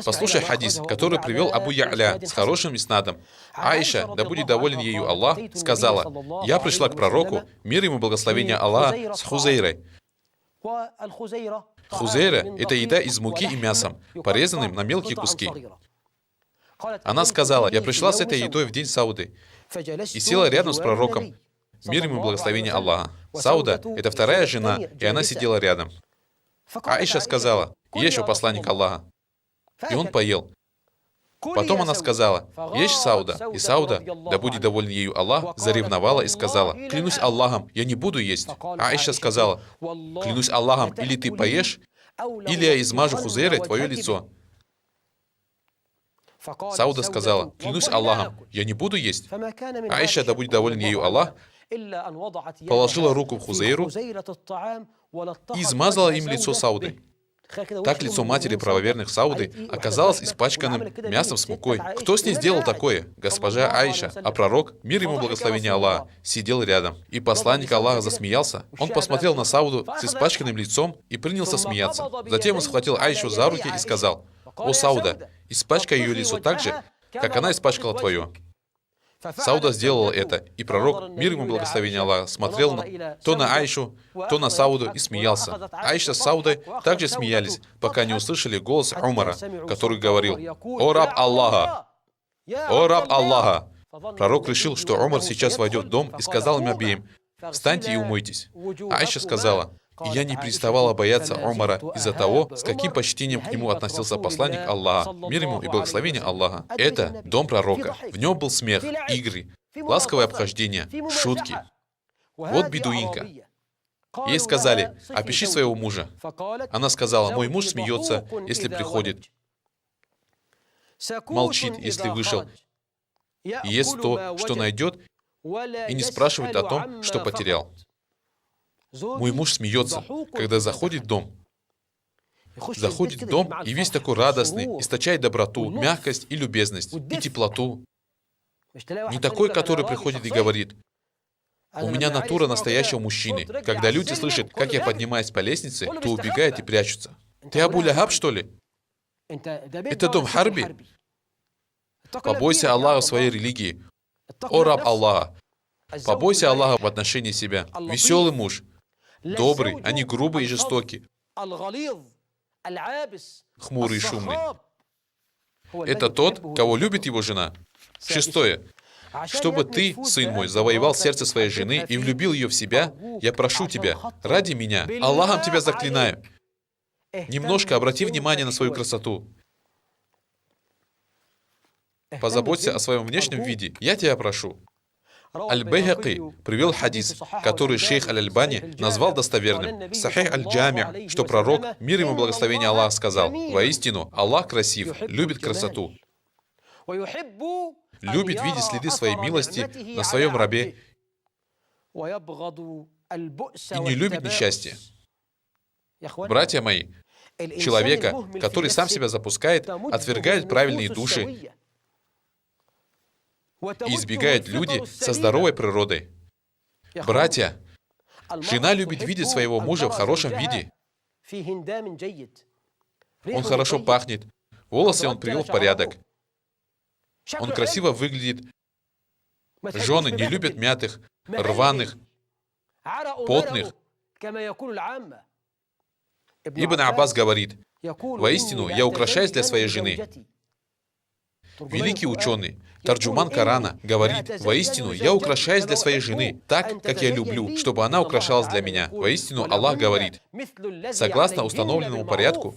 B: Послушай хадис, который привел Абу Я'ля с хорошим иснадом. Аиша, да будет доволен ею Аллах, сказала: я пришла к пророку, мир ему благословение Аллаха, с хузейрой. Хузейра – это еда из муки и мясом, порезанным на мелкие куски. Она сказала: я пришла с этой едой в день Сауды и села рядом с пророком, мир ему благословение Аллаха. Сауда – это вторая жена, и она сидела рядом. Аиша сказала: ешь, о посланник Аллаха. И он поел. Потом она сказала: ешь, Сауда. И Сауда, да будет доволен ею Аллах, заревновала и сказала: клянусь Аллахом, я не буду есть. Аиша сказала: клянусь Аллахом, или ты поешь, или я измажу хузейрой твое лицо. Сауда сказала: «Клянусь Аллахом, я не буду есть». Аиша, да будет доволен ею Аллах, положила руку в Хузейру и измазала им лицо Сауды. Так лицо матери правоверных Сауды оказалось испачканным мясом с мукой. Кто с ней сделал такое? Госпожа Аиша, а пророк, мир ему благословение Аллаха, сидел рядом. И посланник Аллаха засмеялся. Он посмотрел на Сауду с испачканным лицом и принялся смеяться. Затем он схватил Аишу за руки и сказал: «О, Сауда, испачкай ее лицо так же, как она испачкала твое». Сауда сделала это, и пророк, мир ему благословение Аллаха, смотрел то на Аишу, то на Сауду и смеялся. Аиша с Саудой также смеялись, пока не услышали голос Умара, который говорил: «О раб Аллаха! О раб Аллаха!» Пророк решил, что Умар сейчас войдет в дом, и сказал им обеим: «Встаньте и умойтесь». Аиша сказала: «И я не переставала бояться Умара из-за того, с каким почтением к нему относился посланник Аллаха, мир ему и благословение Аллаха. Это дом пророка. В нем был смех, игры, ласковое обхождение, шутки. Вот бедуинка». Ей сказали: «Опиши своего мужа». Она сказала: «Мой муж смеется, если приходит, молчит, если вышел, и ест то, что найдет, и не спрашивает о том, что потерял. Мой муж смеется, когда заходит в дом. Заходит в дом и весь такой радостный, источает доброту, мягкость и любезность, и теплоту. Не такой, который приходит и говорит: у меня натура настоящего мужчины. Когда люди слышат, как я поднимаюсь по лестнице, то убегают и прячутся. Ты Абу Ляхаб, что ли? Это дом Харби? Побойся Аллаха в своей религии. О раб Аллаха! Побойся Аллаха в отношении себя. Веселый муж. Добрый, а не грубый и жестокий. Хмурый и шумный. Это тот, кого любит его жена. Шестое. Чтобы ты, сын мой, завоевал сердце своей жены и влюбил ее в себя, я прошу тебя, ради меня, Аллахом тебя заклинаю, немножко обрати внимание на свою красоту. Позаботься о своем внешнем виде, я тебя прошу. Аль-Байхаки привел хадис, который шейх Аль-Альбани назвал достоверным. Сахих Аль-Джами, что пророк, мир ему благословение Аллаха, сказал: «Воистину, Аллах красив, любит красоту, любит видеть следы своей милости на своем рабе и не любит несчастье». Братья мои, человека, который сам себя запускает, отвергает правильные души и избегают люди со здоровой природой. Братья, жена любит видеть своего мужа в хорошем виде. Он хорошо пахнет, волосы он привел в порядок, он красиво выглядит. Жены не любят мятых, рваных, потных. Ибн Аббас говорит: «Воистину, я украшаюсь для своей жены». Великий ученый, Тарджуман Корана, говорит: «Воистину, я украшаюсь для своей жены, так, как я люблю, чтобы она украшалась для меня». Воистину, Аллах говорит: «Согласно установленному порядку,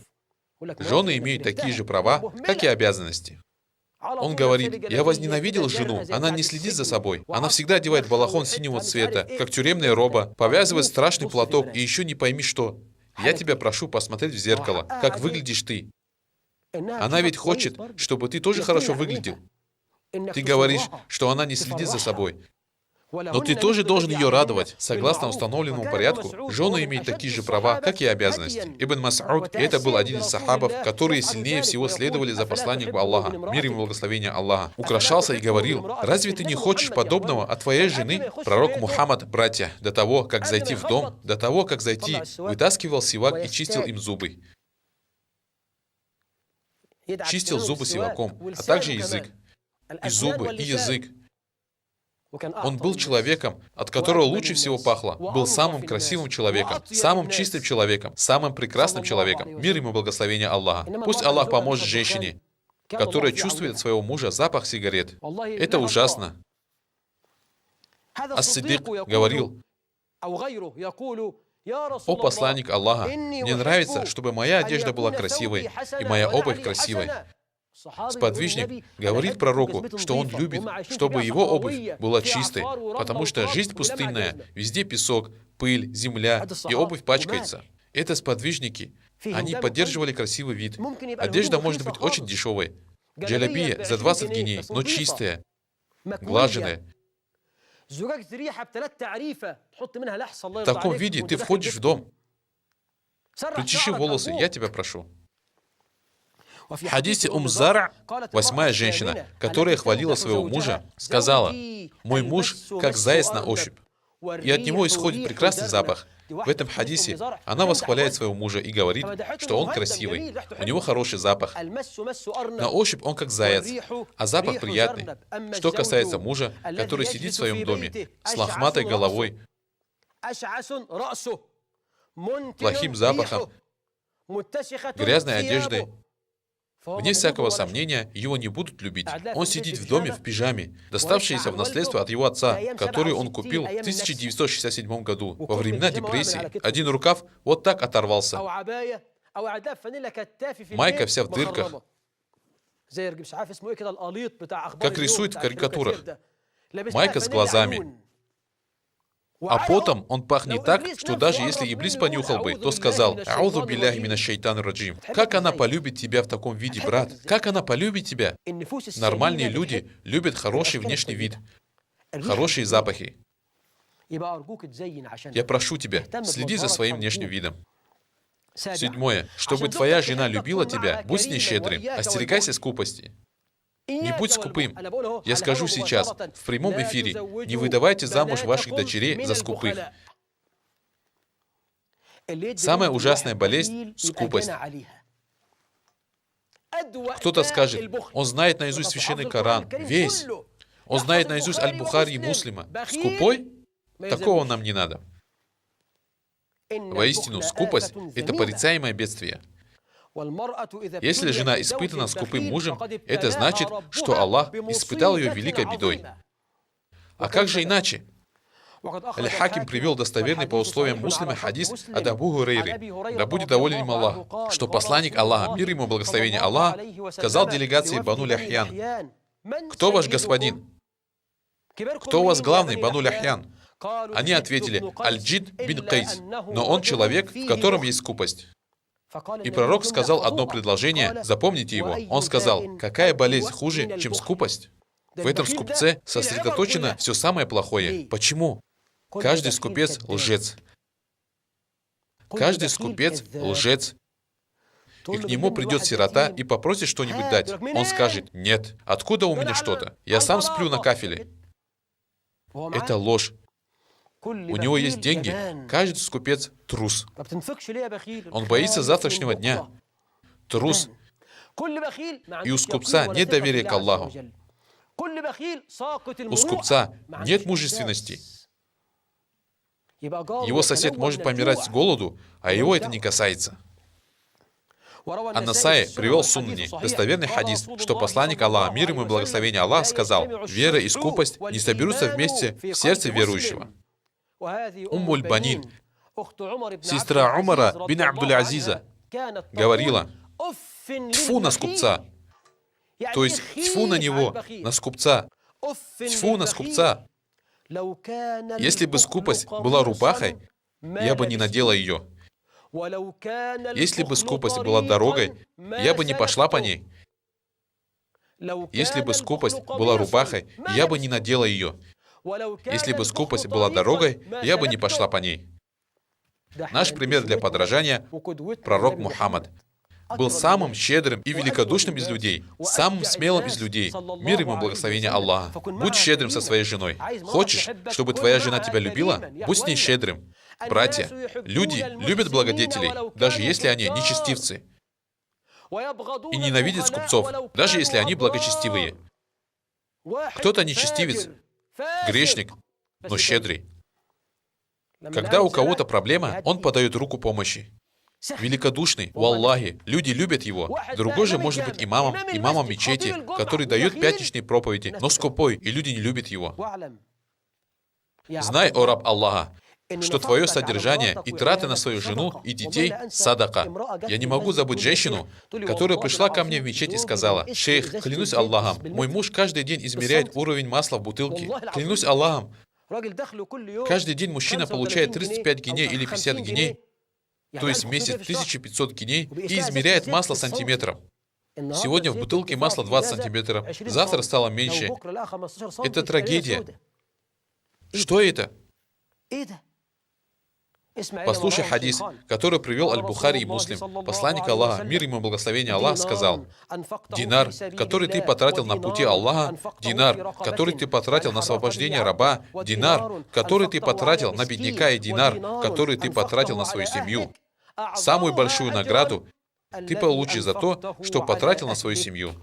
B: жены имеют такие же права, как и обязанности». Он говорит: «Я возненавидел жену, она не следит за собой. Она всегда одевает балахон синего цвета, как тюремная роба, повязывает страшный платок и еще не пойми что. Я тебя прошу посмотреть в зеркало, как выглядишь ты. Она ведь хочет, чтобы ты тоже хорошо выглядел. Ты говоришь, что она не следит за собой. Но ты тоже должен ее радовать. Согласно установленному порядку, жены имеют такие же права, как и обязанности». Ибн Мас'уд, это был один из сахабов, которые сильнее всего следовали за посланником Аллаха, мир ему благословение Аллаха, украшался и говорил: «Разве ты не хочешь подобного от твоей жены?» Пророк Мухаммад, братья, до того, как зайти в дом, вытаскивал сивак и чистил им зубы. Чистил зубы сиваком, а также язык. И зубы, и язык. Он был человеком, от которого лучше всего пахло, был самым красивым человеком, самым чистым человеком, самым прекрасным человеком. Мир ему благословение Аллаха. Пусть Аллах поможет женщине, которая чувствует от своего мужа запах сигарет. Это ужасно. Ас-Сиддик говорил: «О посланник Аллаха, мне нравится, чтобы моя одежда была красивой и моя обувь красивой». Сподвижник говорит пророку, что он любит, чтобы его обувь была чистой, потому что жизнь пустынная, везде песок, пыль, земля, и обувь пачкается. Это сподвижники. Они поддерживали красивый вид. Одежда может быть очень дешевой, Джалябия за 20 гиней, но чистая, глаженная. В таком виде ты входишь в дом. Причеши волосы, я тебя прошу. В хадисе Зара, 8-я женщина, которая хвалила своего мужа, сказала: «Мой муж как заяц на ощупь, и от него исходит прекрасный запах». В этом хадисе она восхваляет своего мужа и говорит, что он красивый, у него хороший запах. На ощупь он как заяц, а запах приятный. Что касается мужа, который сидит в своем доме с лохматой головой, плохим запахом, грязной одеждой, вне всякого сомнения, его не будут любить. Он сидит в доме в пижаме, доставшееся в наследство от его отца, который он купил в 1967 году. Во времена депрессии один рукав вот так оторвался. Майка вся в дырках, как рисуют в карикатурах. Майка с глазами. А потом он пахнет так, что даже если Иблис понюхал бы, то сказал: «Аузу билляхи минаш шайтанир раджим». Как она полюбит тебя в таком виде, брат? Как она полюбит тебя? Нормальные люди любят хороший внешний вид, хорошие запахи. Я прошу тебя, следи за своим внешним видом. 7. Чтобы твоя жена любила тебя, будь с ней щедрым, остерегайся скупости. Не будь скупым. Я скажу сейчас, в прямом эфире, не выдавайте замуж ваших дочерей за скупых. Самая ужасная болезнь — скупость. Кто-то скажет: он знает наизусть священный Коран, весь. Он знает наизусть Аль-Бухари и Муслима. Скупой? Такого нам не надо. Воистину, скупость — это порицаемое бедствие. Если жена испытана скупым мужем, это значит, что Аллах испытал ее великой бедой. А как же иначе? Аль-Хаким привел достоверный по условиям Муслима хадис от Абу Хурейры, да будет доволен им Аллах, что посланник Аллаха, мир ему, благословение Аллаха, сказал делегации Бану Ляхьян: «Кто ваш господин? Кто у вас главный, Бану Ляхьян?» Они ответили: «Аль-Джид бин Кайс, но он человек, в котором есть скупость». И пророк сказал одно предложение, запомните его. Он сказал: какая болезнь хуже, чем скупость? В этом скупце сосредоточено все самое плохое. Почему? Каждый скупец — лжец. Каждый скупец — лжец. И к нему придет сирота и попросит что-нибудь дать. Он скажет: нет, откуда у меня что-то? Я сам сплю на кафеле. Это ложь. У него есть деньги. Каждый скупец — трус. Он боится завтрашнего дня. Трус. И у скупца нет доверия к Аллаху. У скупца нет мужественности. Его сосед может помирать с голоду, а его это не касается. Ан-Насаи привел в Суннане достоверный хадис, что посланник Аллаха, мир ему и благословение Аллаха, сказал: вера и скупость не соберутся вместе в сердце верующего. Уммуль-Банин, сестра Умара бин Абдуль-Азиза, говорила: тьфу на скупца. То есть тьфу на него, на скупца. Тьфу на скупца. Если бы скупость была рубахой, я бы не надела ее. Если бы скупость была дорогой, я бы не пошла по ней. Если бы скупость была рубахой, я бы не надела ее. Если бы скупость была дорогой, я бы не пошла по ней. Наш пример для подражания — пророк Мухаммад. Был самым щедрым и великодушным из людей, самым смелым из людей. Мир ему, благословение Аллаха. Будь щедрым со своей женой. Хочешь, чтобы твоя жена тебя любила? Будь с ней щедрым. Братья, люди любят благодетелей, даже если они нечестивцы. И ненавидят скупцов, даже если они благочестивые. Кто-то нечестивец, грешник, но щедрый. Когда у кого-то проблема, он подает руку помощи. Великодушный, валлахи, люди любят его. Другой же может быть имамом мечети, который дает пятничные проповеди, но скупой, и люди не любят его. Знай, о раб Аллаха, что твое содержание и траты на свою жену и детей — садака. Я не могу забыть женщину, которая пришла ко мне в мечеть и сказала: «Шейх, клянусь Аллахом, мой муж каждый день измеряет уровень масла в бутылке. Клянусь Аллахом, каждый день мужчина получает 35 гиней или 50 гиней, то есть в месяц 1500 гиней, и измеряет масло сантиметром. Сегодня в бутылке масла 20 сантиметров, завтра стало меньше. Это трагедия. Что это? Послушай хадис, который привел Аль-Бухари и Муслим. Посланник Аллаха, мир ему и благословение Аллаха, сказал: динар, который ты потратил на пути Аллаха, динар, который ты потратил на освобождение раба, динар, который ты потратил на бедняка, и динар, который ты потратил на свою семью. Самую большую награду ты получишь за то, что потратил на свою семью.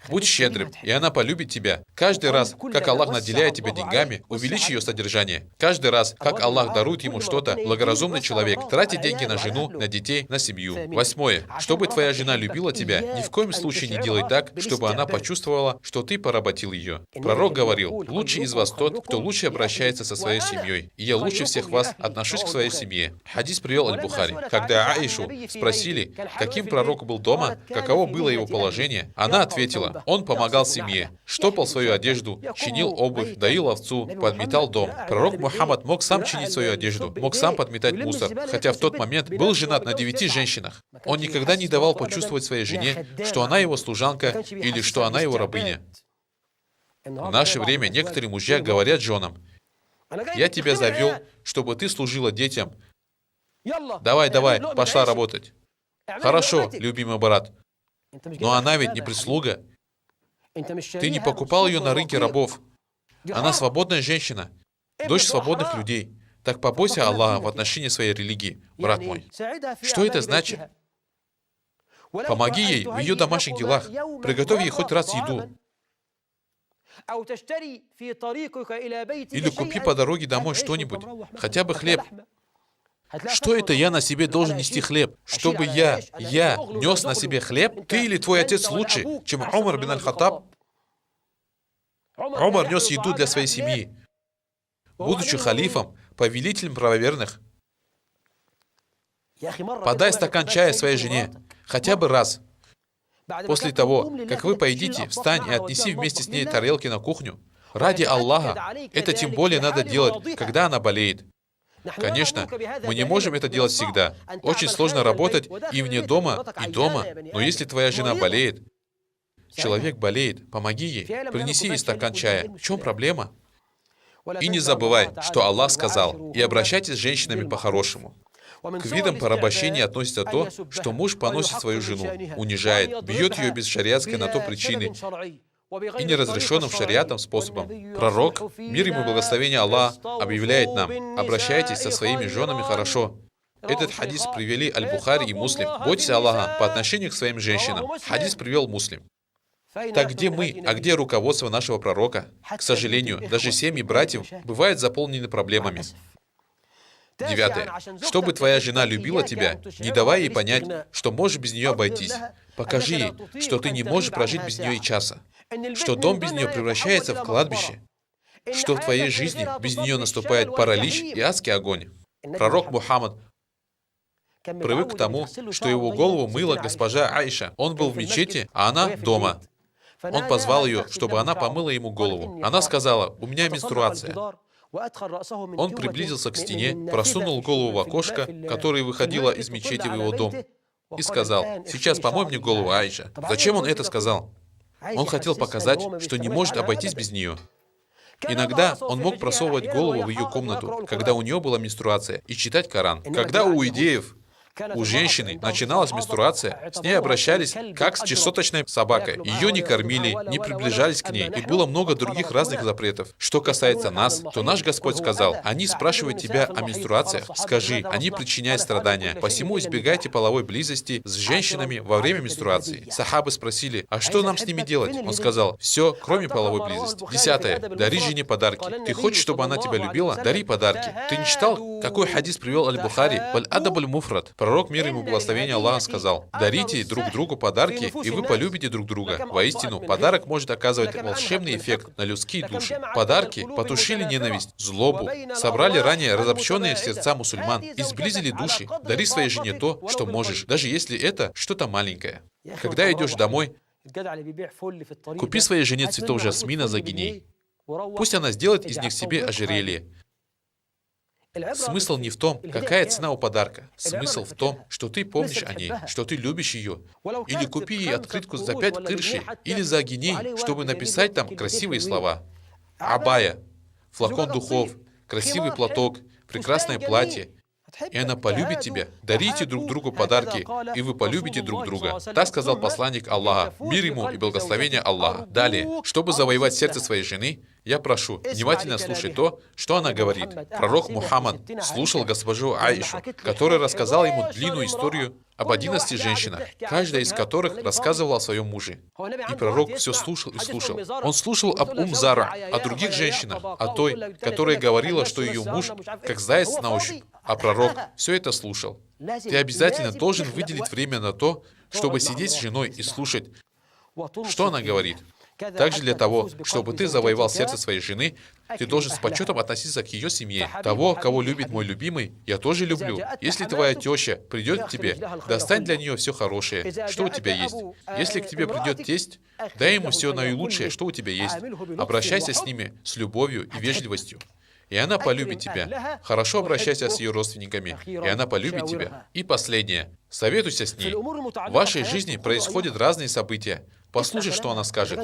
B: Будь щедрым, и она полюбит тебя. Каждый раз, как Аллах наделяет тебя деньгами, увеличь ее содержание. Каждый раз, как Аллах дарует ему что-то, благоразумный человек тратит деньги на жену, на детей, на семью. 8. Чтобы твоя жена любила тебя, ни в коем случае не делай так, чтобы она почувствовала, что ты поработил ее. Пророк говорил: лучший из вас тот, кто лучше обращается со своей семьей. И я лучше всех вас отношусь к своей семье. Хадис привел Аль-Бухари. Когда Аишу спросили, каким пророк был дома, каково было его положение, она ответила: он помогал семье, штопал свою одежду, чинил обувь, доил овцу, подметал дом. Пророк Мухаммад мог сам чинить свою одежду, мог сам подметать мусор, хотя в тот момент был женат на 9 женщинах. Он никогда не давал почувствовать своей жене, что она его служанка или что она его рабыня. В наше время некоторые мужья говорят женам: я тебя завел, чтобы ты служила детям. Давай, пошла работать. Хорошо, любимый брат, но она ведь не прислуга. Ты не покупал ее на рынке рабов. Она свободная женщина, дочь свободных людей. Так побойся Аллаха в отношении своей религии, брат мой. Что это значит? Помоги ей в ее домашних делах. Приготовь ей хоть раз еду. Или купи по дороге домой что-нибудь, хотя бы хлеб. Что это я на себе должен нести хлеб? Чтобы я нес на себе хлеб? Ты или твой отец лучше, чем Умар бин Аль-Хаттаб? Умар нес еду для своей семьи, будучи халифом, повелителем правоверных. Подай стакан чая своей жене, хотя бы раз. После того, как вы поедите, встань и отнеси вместе с ней тарелки на кухню. Ради Аллаха, это тем более надо делать, когда она болеет. Конечно, мы не можем это делать всегда. Очень сложно работать и вне дома, и дома. Но если твоя жена болеет, человек болеет, помоги ей, принеси ей стакан чая. В чем проблема? И не забывай, что Аллах сказал: и обращайтесь с женщинами по-хорошему. К видам порабощения относится то, что муж поносит свою жену, унижает, бьет ее без шариатской на то причины и неразрешенным шариатом способом. Пророк, мир ему и благословение Аллаха, объявляет нам: обращайтесь со своими женами хорошо. Этот хадис привели Аль-Бухари и Муслим. Бойтесь Аллаха по отношению к своим женщинам. Хадис привел Муслим. Так где мы, а где руководство нашего пророка? К сожалению, даже семьи братьев бывают заполнены проблемами. 9. Чтобы твоя жена любила тебя, не давай ей понять, что можешь без нее обойтись. Покажи ей, что ты не можешь прожить без нее и часа, что дом без нее превращается в кладбище, что в твоей жизни без нее наступает паралич и адский огонь. Пророк Мухаммад привык к тому, что его голову мыла госпожа Аиша. Он был в мечети, а она дома. Он позвал ее, чтобы она помыла ему голову. Она сказала: у меня менструация. Он приблизился к стене, просунул голову в окошко, которое выходило из мечети в его дом, и сказал: сейчас помой мне голову, Аиша. Зачем он это сказал? Он хотел показать, что не может обойтись без нее. Иногда он мог просовывать голову в ее комнату, когда у нее была менструация, и читать Коран. Когда у иудеев, у женщины начиналась менструация, с ней обращались как с чесоточной собакой. Ее не кормили, не приближались к ней, и было много других разных запретов. Что касается нас, то наш Господь сказал: они спрашивают тебя о менструациях, скажи, они причиняют страдания, посему избегайте половой близости с женщинами во время менструации. Сахабы спросили: а что нам с ними делать? Он сказал: все, кроме половой близости. 10. Дари жене подарки. Ты хочешь, чтобы она тебя любила? Дари подарки. Ты не читал, какой хадис привел Аль-Бухари? Валь-адабуль муфрад. Пророк, мир ему и благословение Аллаха, сказал: дарите друг другу подарки, и вы полюбите друг друга. Воистину, подарок может оказывать волшебный эффект на людские души. Подарки потушили ненависть, злобу, собрали ранее разобщенные сердца мусульман и сблизили души. Дари своей жене то, что можешь, даже если это что-то маленькое. Когда идешь домой, купи своей жене цветов жасмина за гиней. Пусть она сделает из них себе ожерелье. Смысл не в том, какая цена у подарка. Смысл в том, что ты помнишь о ней, что ты любишь ее. Или купи ей открытку за 5 кыршей, или за гиней, чтобы написать там красивые слова. Абая, флакон духов, красивый платок, прекрасное платье. И она полюбит тебя. Дарите друг другу подарки, и вы полюбите друг друга. Так сказал посланник Аллаха. Мир ему и благословение Аллаха. Далее, чтобы завоевать сердце своей жены, я прошу, внимательно слушай то, что она говорит. Пророк Мухаммад слушал госпожу Аишу, которая рассказала ему длинную историю об 11 женщинах, каждая из которых рассказывала о своем муже. И пророк все слушал и слушал. Он слушал об Зара, о других женщинах, о той, которая говорила, что ее муж как заяц на ощупь. А пророк все это слушал. Ты обязательно должен выделить время на то, чтобы сидеть с женой и слушать, что она говорит. Также для того, чтобы ты завоевал сердце своей жены, ты должен с почетом относиться к ее семье. Того, кого любит мой любимый, я тоже люблю. Если твоя теща придет к тебе, достань для нее все хорошее, что у тебя есть. Если к тебе придет тесть, дай ему все наилучшее, что у тебя есть. Обращайся с ними с любовью и вежливостью. И она полюбит тебя. Хорошо обращайся с ее родственниками, и она полюбит тебя. И последнее. Советуйся с ней. В вашей жизни происходят разные события. Послушай, что она скажет.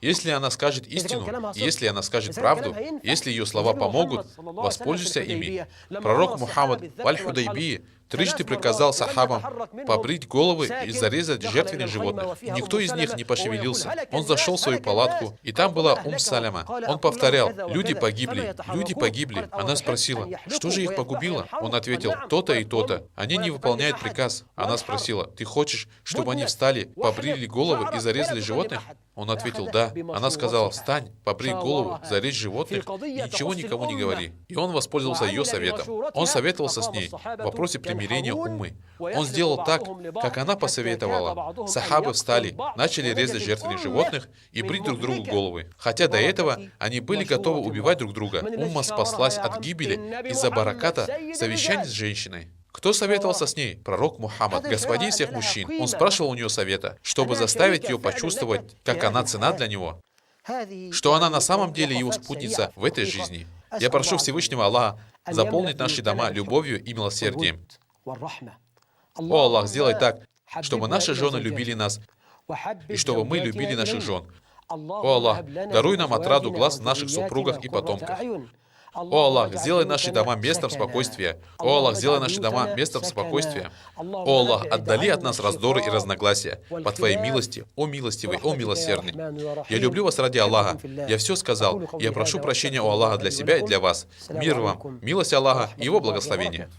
B: Если она скажет истину, если она скажет правду, если ее слова помогут, воспользуйся ими. Пророк Мухаммад в Аль-Худайбии трижды приказал сахабам побрить головы и зарезать жертвенных животных. И никто из них не пошевелился. Он зашел в свою палатку, и там была Саляма. Он повторял: «Люди погибли, люди погибли». Она спросила: «Что же их погубило?» Он ответил: «То-то и то-то. Они не выполняют приказ». Она спросила: «Ты хочешь, чтобы они встали, побрили головы и зарезали животных?» Он ответил: «Да». Она сказала: «Встань, побрей голову, зарежь животных, и ничего никому не говори». И он воспользовался ее советом. Он советовался с ней в вопросе примирения Уммы. Он сделал так, как она посоветовала. Сахабы встали, начали резать жертвенных животных и брить друг другу головы. Хотя до этого они были готовы убивать друг друга. Умма спаслась от гибели из-за бараката совещаний с женщиной. Кто советовался с ней? Пророк Мухаммад, господин всех мужчин. Он спрашивал у нее совета, чтобы заставить ее почувствовать, как она цена для него, что она на самом деле его спутница в этой жизни. Я прошу Всевышнего Аллаха заполнить наши дома любовью и милосердием. О Аллах, сделай так, чтобы наши жены любили нас, и чтобы мы любили наших жен. О Аллах, даруй нам отраду глаз в наших супругах и потомках. О Аллах, сделай наши дома местом спокойствия. О Аллах, сделай наши дома местом спокойствия. О Аллах, отдали от нас раздоры и разногласия. По Твоей милости, о милостивый, о милосердный. Я люблю вас ради Аллаха. Я все сказал. Я прошу прощения у Аллаха для себя и для вас. Мир вам, милость Аллаха и Его благословение.